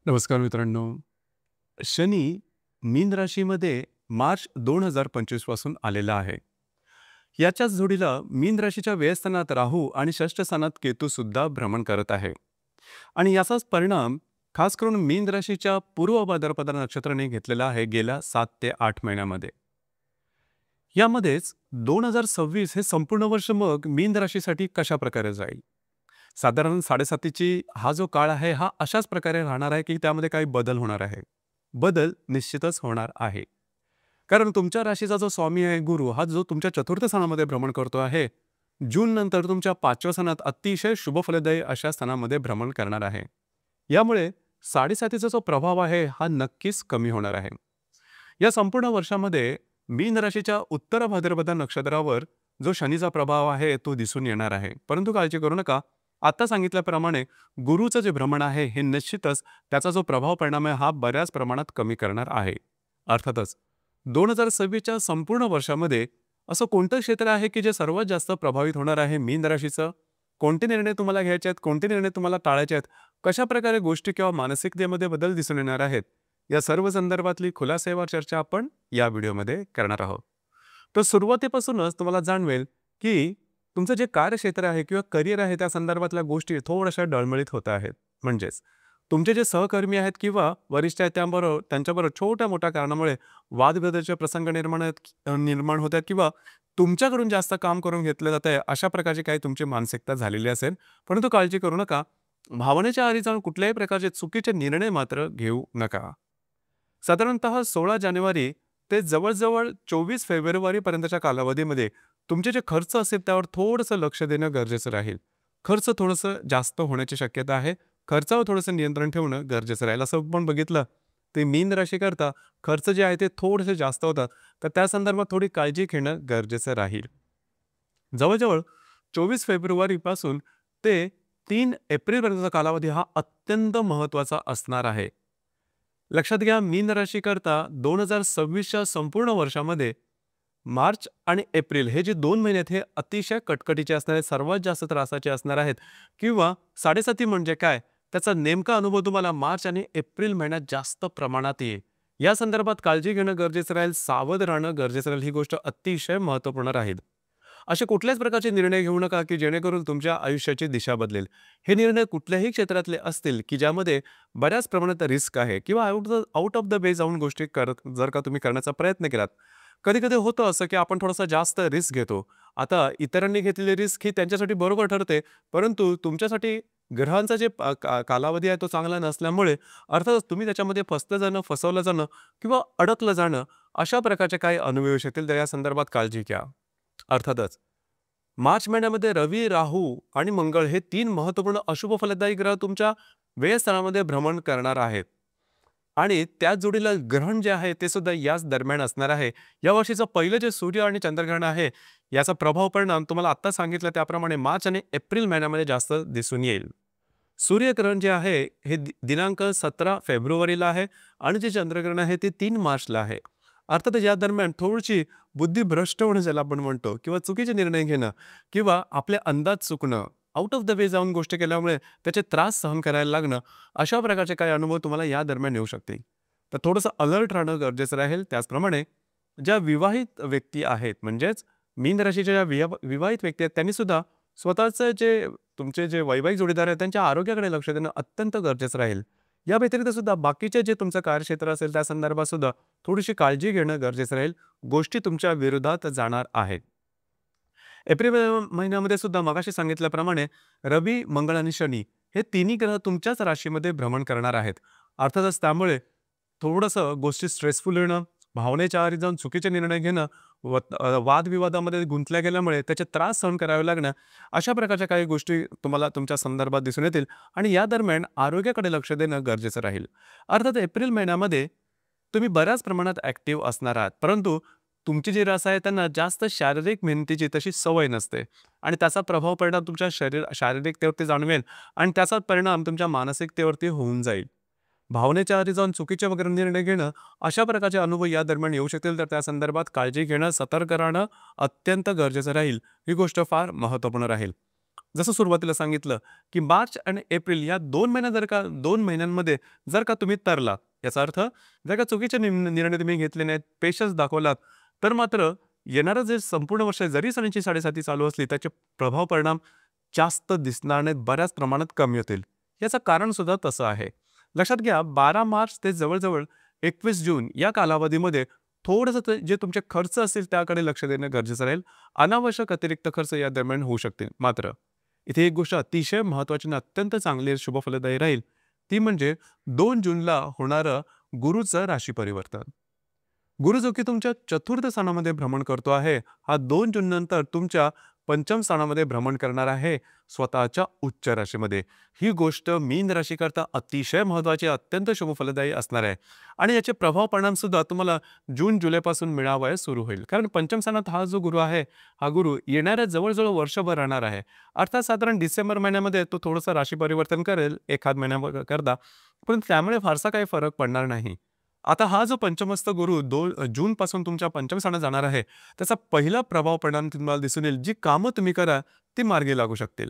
नमस्कार मित्रांनो. शनी मीन राशीमध्ये मार्च 2025 पासून आलेला आहे. याच्याच जोडीला मीन राशीच्या व्ययस्थानात राहू आणि षष्ठ स्थानात केतू सुद्धा भ्रमण करत आहे. आणि याचाच परिणाम खास करून मीन राशीच्या पूर्व भाद्रपद नक्षत्राने घेतलेला आहे गेल्या 7 ते 8 महिन्यामध्ये. यामध्येच 2026 हे संपूर्ण वर्ष मग मीन राशीसाठी कशा प्रकारे जाईल? साधारण 7.5ची हा जो काळ आहे हा अशाच प्रकारे राहणार आहे की त्यामध्ये काही बदल होणार आहे. बदल निश्चितच होणार आहे. कारण तुमच्या राशीचा जो स्वामी आहे गुरु हा जो तुमच्या चतुर्थ स्थानामध्ये भ्रमण करतो आहे, जून नंतर तुमच्या 5व्या स्थानात अतिशय शुभफलदायी अशा स्थानामध्ये भ्रमण करणार आहे. यामुळे 7.5चा जो प्रभाव आहे हा नक्कीच कमी होणार आहे. या संपूर्ण वर्षामध्ये मीन राशीच्या उत्तर भाद्रपद नक्षत्रावर जो शनीचा प्रभाव आहे तो दिसून येणार आहे. परंतु काळजी करू नका. आता सांगितल्याप्रमाणे गुरुचं जे भ्रमण आहे हे निश्चितच त्याचा जो प्रभाव परिणाम आहे हा बऱ्याच प्रमाणात कमी करणार आहे. अर्थातच 2026च्या संपूर्ण वर्षामध्ये असं कोणतं क्षेत्र आहे की जे सर्वात जास्त प्रभावित होणार आहे मीन राशीचं? कोणते निर्णय तुम्हाला घ्यायचे आहेत, कोणते निर्णय तुम्हाला टाळायचे आहेत, कशा प्रकारे गोष्टी किंवा मानसिकतेमध्ये बदल दिसून येणार आहेत, या सर्व संदर्भातली खुलासेवार चर्चा आपण या व्हिडिओमध्ये करणार आहोत. तर सुरुवातीपासूनच तुम्हाला जाणवेल की तुमचं जे कार्यक्षेत्र आहे किंवा करिअर आहे त्या संदर्भातल्या गोष्टी थोड्याशा डळमळीत होत आहेत. म्हणजेच तुमचे जे सहकर्मी आहेत किंवा वरिष्ठ आहेत त्यांच्याबरोबर छोट्या मोठ्या कारणामुळे वादविवादाचे प्रसंग निर्माण होत आहेत किंवा तुमच्याकडून जास्त काम करून घेतलं जात आहे अशा प्रकारची काही तुमची मानसिकता झालेली असेल. परंतु काळजी करू नका. भावनेच्या आहारी जाऊन कुठल्याही प्रकारचे चुकीचे निर्णय मात्र घेऊ नका. साधारणतः 16 जानेवारी ते जवळजवळ 24 फेब्रुवारीपर्यंतच्या कालावधीमध्ये तुमचे जे खर्च असेल त्यावर थोडंसं लक्ष देणं गरजेचं राहील. खर्च थोडंसं जास्त होण्याची शक्यता आहे. खर्चावर थोडंसं नियंत्रण ठेवणं गरजेचं राहील. असं आपण बघितलं ते मीन राशीकरता खर्च जे आहे ते थोडेसे जास्त होतात. तर त्या संदर्भात थोडी काळजी घेणं गरजेचं राहील. जवळजवळ 24 फेब्रुवारीपासून ते 3 एप्रिलपर्यंतचा कालावधी हा अत्यंत महत्त्वाचा असणार आहे. लक्षात घ्या मीन राशीकरता 2026च्या संपूर्ण वर्षामध्ये मार्च आणि एप्रिल हे जे 2 महिने आहेत हे अतिशय कटकटीचे असणार आहेत, सर्वात जास्त त्रासाचे असणार आहेत. किंवा 7.5 म्हणजे काय त्याचा नेमका अनुभव तुम्हाला मार्च आणि एप्रिल महिन्यात जास्त प्रमाणात येईल. या संदर्भात काळजी घेणं गरजेचं राहील, सावध राहणं गरजेचं राहील. ही गोष्ट अतिशय महत्त्वपूर्ण राहील. असे कुठल्याच प्रकारचे निर्णय घेऊ नका की जेणेकरून तुमच्या आयुष्याची दिशा बदलेल. हे निर्णय कुठल्याही क्षेत्रातले असतील की ज्यामध्ये बऱ्याच प्रमाणात रिस्क आहे किंवा आउट ऑफ द वे जाऊन गोष्टी जर का तुम्ही करण्याचा प्रयत्न केलात. कधी कधी होतं असं की आपण थोडासा जास्त रिस्क घेतो. आता इतरांनी घेतलेली रिस्क ही त्यांच्यासाठी बरोबर ठरते, परंतु तुमच्यासाठी ग्रहांचा जे कालावधी आहे तो चांगला नसल्यामुळे अर्थातच तुम्ही त्याच्यामध्ये फसलं जाणं, फसवलं जाणं किंवा अडकलं जाणं अशा प्रकारचे काही अनुभव येऊ शकतील. तर या संदर्भात काळजी घ्या. अर्थातच मार्च महिन्यामध्ये रवी, राहू आणि मंगळ हे 3 महत्त्वपूर्ण अशुभ फलदायी ग्रह तुमच्या व्ययस्थानामध्ये भ्रमण करणार आहेत. आणि त्याच जोडीला ग्रहण जे आहे ते सुद्धा याच दरम्यान असणार आहे. या वर्षीचं पहिलं जे सूर्य आणि चंद्रग्रहण आहे याचा प्रभाव परिणाम तुम्हाला आत्ता सांगितलं त्याप्रमाणे मार्च आणि एप्रिल महिन्यामध्ये जास्त दिसून येईल. सूर्यग्रहण जे आहे हे दिनांक 17 फेब्रुवारीला आहे आणि जे चंद्रग्रहण आहे ते 3 मार्चला आहे. अर्थात या दरम्यान थोडीशी बुद्धी भ्रष्ट होणं ज्याला आपण म्हणतो किंवा चुकीचे निर्णय घेणं किंवा आपले अंदाज चुकणं, आउट ऑफ द वे जाऊन गोष्टी केल्यामुळे त्याचे त्रास सहन करायला लागणं अशा प्रकारचे काही अनुभव तुम्हाला या दरम्यान येऊ शकतील. तर थोडंसं अलर्ट राहणं गरजेचं राहील. त्याचप्रमाणे ज्या विवाहित व्यक्ती आहेत म्हणजेच मीन राशीच्या ज्या विवाहित व्यक्ती आहेत त्यांनी सुद्धा स्वतःचं जे तुमचे जे वैवाहिक जोडीदार आहेत त्यांच्या आरोग्याकडे लक्ष देणं अत्यंत गरजेचं राहील. या व्यतिरिक्त सुद्धा बाकीचे जे तुमचं कार्यक्षेत्र असेल त्या संदर्भात सुद्धा थोडीशी काळजी घेणं गरजेचं राहील. गोष्टी तुमच्या विरोधात जाणार आहेत. एप्रिल महिन्यामध्ये सुद्धा मगाशी सांगितल्याप्रमाणे रवी, मंगळ आणि शनी हे तिन्ही ग्रह तुमच्याच राशीमध्ये भ्रमण करणार आहेत. अर्थातच त्यामुळे थोडंसं गोष्टी स्ट्रेसफुल होणं, भावनेच्या आहारी जाऊन चुकीचे निर्णय घेणं, वादविवादामध्ये गुंतल्या गेल्यामुळे त्याचे त्रास सहन करावे लागणं अशा प्रकारच्या काही गोष्टी तुम्हाला तुमच्या संदर्भात दिसून येतील. आणि या दरम्यान आरोग्याकडे लक्ष देणं गरजेचं राहील. अर्थात एप्रिल महिन्यामध्ये तुम्ही बऱ्याच प्रमाणात ॲक्टिव्ह असणार आहात, परंतु तुमची जी रस आहे त्यांना जास्त शारीरिक मेहनतीची तशी सवय नसते आणि त्याचा प्रभाव परिणाम तुमच्या शारीरिकतेवरती जाणवेल आणि त्याचा परिणाम तुमच्या मानसिकतेवरती होऊन जाईल. भावनेच्या आहारी जाऊन चुकीचे वगैरे निर्णय घेणं अशा प्रकारचे अनुभव या दरम्यान येऊ शकतील. तर त्या संदर्भात काळजी घेणं, सतर्क राहणं अत्यंत गरजेचं राहील. ही गोष्ट फार महत्त्वपूर्ण राहील. जसं सुरुवातीला सांगितलं, की मार्च आणि एप्रिल या 2 महिन्यात जर का 2 महिन्यांमध्ये जर का तुम्ही तरलात, याचा अर्थ जर का चुकीचे निर्णय तुम्ही घेतले नाहीत, पेशन्स दाखवलात, तर मात्र येणारं जे संपूर्ण वर्ष आहे, जरी शनीची 7.5 चालू असली, त्याचे प्रभाव परिणाम जास्त दिसणार नाहीत, बऱ्याच प्रमाणात कमी होतील. याचं कारण सुद्धा तसं आहे. लक्षात घ्या 12 मार्च ते जवळ-जवळ 21 जून या कालावधीमध्ये थोडंसं जे तुमचे खर्च असतील त्याकडे लक्ष देणं गरजेचं राहील. अनावश्यक अतिरिक्त खर्च या दरम्यान होऊ शकतील. मात्र इथे एक गोष्ट अतिशय महत्त्वाची आणि अत्यंत चांगली शुभफलदायी राहील, ती म्हणजे 2 जूनला होणारं गुरूचं राशी परिवर्तन. गुरु जो की तुमच्या चतुर्थ स्थानामध्ये भ्रमण करतो आहे, हा 2 जून नंतर तुमच्या पंचम स्थानामध्ये भ्रमण करणार आहे, स्वतःच्या उच्च राशीमध्ये. ही गोष्ट मीन राशीकरता अतिशय महत्त्वाची, अत्यंत शुभफलदायी असणार आहे. आणि याचे प्रभाव परिणाम सुद्धा तुम्हाला जून जुलैपासून मिळावयास सुरू होईल. कारण पंचम स्थानात हा जो गुरु आहे, हा गुरु येणाऱ्या जवळ वर्षभर राहणार आहे. अर्थात साधारण डिसेंबर महिन्यामध्ये तो थोडंसं राशी परिवर्तन करेल एखाद महिन्याकरता, पण त्यामुळे फारसा काही फरक पडणार नाही. आता हा जो पंचमस्त गुरु जूनपासून तुमच्या पंचम स्थानात जाणार आहे, त्याचा पहिला प्रभाव परिणाम तुम्हाला दिसून येईल. जी कामं तुम्ही करा ती मार्गी लागू शकतील.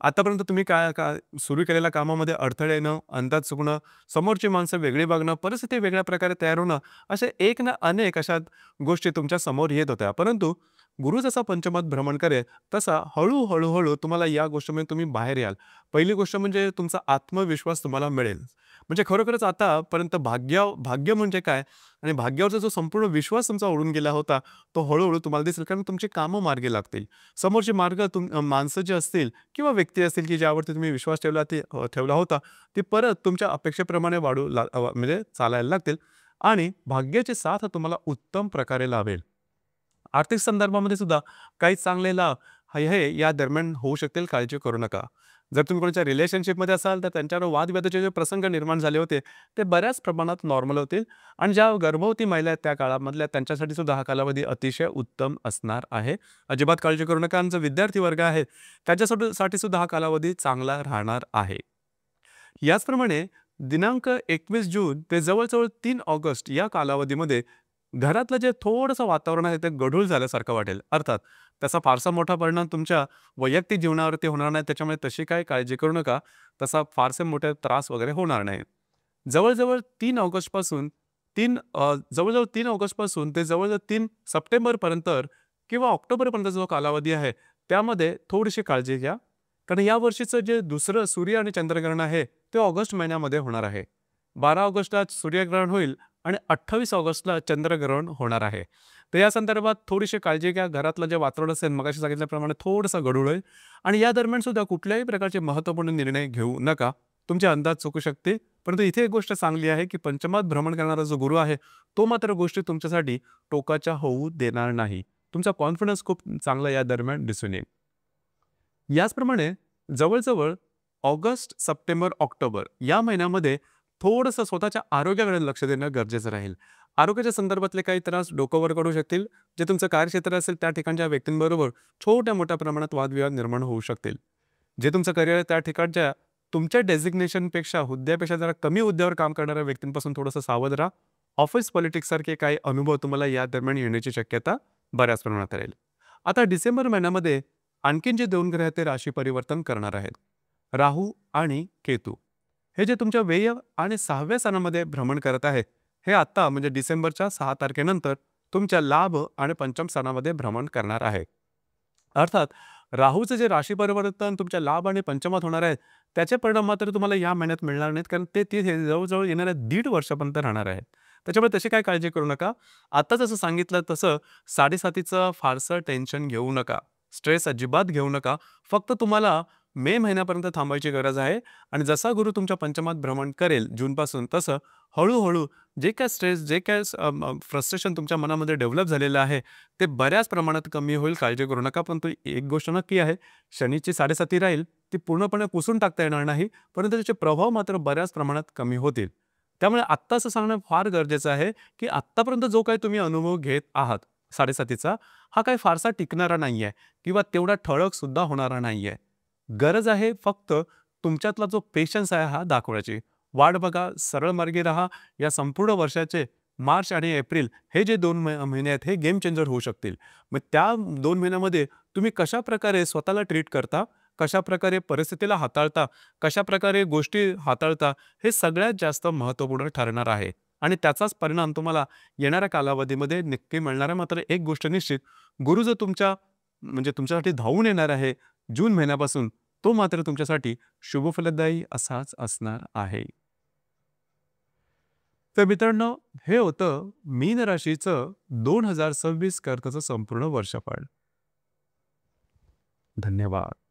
आतापर्यंत तुम्ही काय सुरू केलेल्या कामामध्ये अडथळे येणं, अंदाज चुकणं, समोरची माणसं वेगळी वागणं, परिस्थिती वेगळ्या प्रकारे तयार होणं, असे एक ना अनेक अशा गोष्टी तुमच्या समोर येत होत्या. परंतु गुरु जसा पंचमात भ्रमण करेल, तसा हळू तुम्हाला या गोष्टीमध्ये तुम्ही बाहेर याल. पहिली गोष्ट म्हणजे तुमचा आत्मविश्वास तुम्हाला मिळेल. म्हणजे खरोखरच आतापर्यंत भाग्य म्हणजे काय आणि भाग्यावरचा जो संपूर्ण विश्वास तुमचा उडून गेला होता, तो हळूहळू तुम्हाला दिसेल. कारण तुमची कामं मार्गी लागतील. समोरचे माणसं जी असतील किंवा व्यक्ती असतील, की ज्यावरती तुम्ही विश्वास ठेवला होता, ती परत तुमच्या अपेक्षेप्रमाणे म्हणजे चालायला लागतील आणि भाग्याची साथ तुम्हाला उत्तम प्रकारे लाभेल. आर्थिक संदर्भामध्ये सुद्धा काही चांगले लाभ हे या दरम्यान होऊ शकतील, काळजी करू नका. जर तुम्ही कोणाच्या रिलेशनशिपमध्ये असाल, तर त्यांच्यावर वादविवादाचे जे प्रसंग निर्माण झाले होते, ते बऱ्याच प्रमाणात नॉर्मल होतील आणि ज्या गर्भवती महिला आहेत त्या काळामधल्या, त्यांच्यासाठी सुद्धा हा कालावधी अतिशय उत्तम असणार आहे. अजिबात काळजी करू नका. आणि जो विद्यार्थी वर्ग आहे, त्याच्यासाठी सुद्धा हा कालावधी चांगला राहणार आहे. याचप्रमाणे दिनांक 21 जून ते जवळ 3 ऑगस्ट या कालावधीमध्ये घरातलं जे थोडंसं वातावरण आहे ते गढूळ झाल्यासारखं वाटेल. अर्थात त्याचा फारसा मोठा परिणाम तुमच्या वैयक्तिक जीवनावरती होणार नाही, त्याच्यामुळे तशी काही काळजी करू नका. तसा फारसे मोठे त्रास वगैरे होणार नाही. जवळ-जवळ 3 ऑगस्टपासून 3 ऑगस्टपासून ते जवळ 3 सप्टेंबरपर्यंत किंवा ऑक्टोबरपर्यंत जो कालावधी आहे, त्यामध्ये थोडीशी काळजी घ्या. कारण या वर्षीचं जे दुसरं सूर्य आणि चंद्रग्रहण आहे, ते ऑगस्ट महिन्यामध्ये होणार आहे. 12 ऑगस्टला सूर्यग्रहण होईल आणि 28 ऑगस्टला चंद्रग्रहण होणार आहे. तर या संदर्भात थोडीशी काळजी घ्या. घरातलं जे वातावरण असेल, मगाशी सांगितल्याप्रमाणे थोडंसं गढूळ होईल आणि या दरम्यान सुद्धा कुठल्याही प्रकारचे महत्त्वपूर्ण निर्णय घेऊ नका. तुमचे अंदाज चुकू शकते. परंतु इथे एक गोष्ट चांगली आहे, की पंचमात भ्रमण करणारा जो गुरु आहे, तो मात्र गोष्टी तुमच्यासाठी टोकाच्या होऊ देणार नाही. तुमचा कॉन्फिडन्स खूप चांगला या दरम्यान दिसून येईल. याचप्रमाणे जवळ ऑगस्ट, सप्टेंबर, ऑक्टोबर या महिन्यामध्ये थोडंसं स्वतःच्या आरोग्याकडे लक्ष देणं गरजेचं राहील. आरोग्याच्या संदर्भातले काही त्रास डोकं वर काढू शकतील. जे तुमचं कार्यक्षेत्र असेल त्या ठिकाणच्या व्यक्तींबरोबर छोट्या-मोठ्या प्रमाणात वादविवाद निर्माण होऊ शकतील. जे तुमचं करिअर आहे त्या ठिकाणच्या तुमच्या डेझिग्नेशनपेक्षा, हुद्द्यापेक्षा जरा कमी हुद्द्यावर काम करणाऱ्या व्यक्तींपासून थोडंसं सावध राहा. ऑफिस पॉलिटिक्ससारखे काही अनुभव तुम्हाला या दरम्यान येण्याची शक्यता बऱ्याच प्रमाणात राहील. आता डिसेंबर महिन्यामध्ये आणखीन जे 2 ग्रह ते राशी परिवर्तन करणार आहेत, राहू आणि केतू. हे जे तुमच्या व्यय आणि 6व्या स्थानामध्ये भ्रमण करत आहे, हे आता म्हणजे डिसेंबरच्या 6 तारखेनंतर तुमच्या लाभ आणि पंचम स्थानामध्ये भ्रमण करणार आहे. अर्थात राहूचं जे राशी परिवर्तन तुमच्या लाभ आणि पंचमात होणार आहे, त्याचे परिणाम मात्र तुम्हाला या महिन्यात मिळणार नाहीत. कारण ते तिथे जवळ येणाऱ्या 1.5 वर्षापर्यंत राहणार आहेत. त्याच्यामुळे तशी काही काळजी करू नका. आता जसं सांगितलं तसं 7.5चं फारसं टेन्शन घेऊ नका. स्ट्रेस अजिबात घेऊ नका. फक्त तुम्हाला मे महिन्यापर्यंत थांबायची गरज आहे आणि जसा गुरु तुमच्या पंचमात भ्रमण करेल जूनपासून, तसं हळूहळू जे काय स्ट्रेस, जे काय फ्रस्ट्रेशन तुमच्या मनामध्ये डेव्हलप झालेलं आहे, ते बऱ्याच प्रमाणात कमी होईल. काळजी करू नका. पण एक गोष्ट नक्की आहे, शनीची 7.5 राहील, ती पूर्णपणे पुसून टाकता येणार नाही, परंतु त्याचे प्रभाव मात्र बऱ्याच प्रमाणात कमी होतील. त्यामुळे आत्ता असं सांगणं फार गरजेचं आहे, की आत्तापर्यंत जो काही तुम्ही अनुभव घेत आहात 7.5चा, हा काही फारसा टिकणारा नाहीये किंवा तेवढा ठळक सुद्धा होणारा नाहीये. गरज आहे फक्त तुमच्यातला जो पेशन्स आहे हा दाखवण्याची. वाट बघा, सरळ मार्गी राहा. या संपूर्ण वर्षाचे मार्च आणि एप्रिल हे जे 2 महिने आहेत, हे गेम चेंजर होऊ शकतील. मग त्या 2 महिन्यामध्ये तुम्ही कशाप्रकारे स्वतःला ट्रीट करता कशाप्रकारे परिस्थितीला हाताळता, कशाप्रकारे गोष्टी हाताळता, हे सगळ्यात जास्त महत्त्वपूर्ण ठरणार आहे आणि त्याचाच परिणाम तुम्हाला येणाऱ्या कालावधीमध्ये नक्की मिळणार आहे. मात्र एक गोष्ट निश्चित, गुरु जो तुमच्यासाठी धावून येणार आहे जून महिन्यापासून, तो मात्र तुमच्यासाठी शुभफलदायी असाच असणार आहे. तर मित्रांनो, हे होतं मीन राशीचं 2026 कर्कचं संपूर्ण वर्षफळ. धन्यवाद.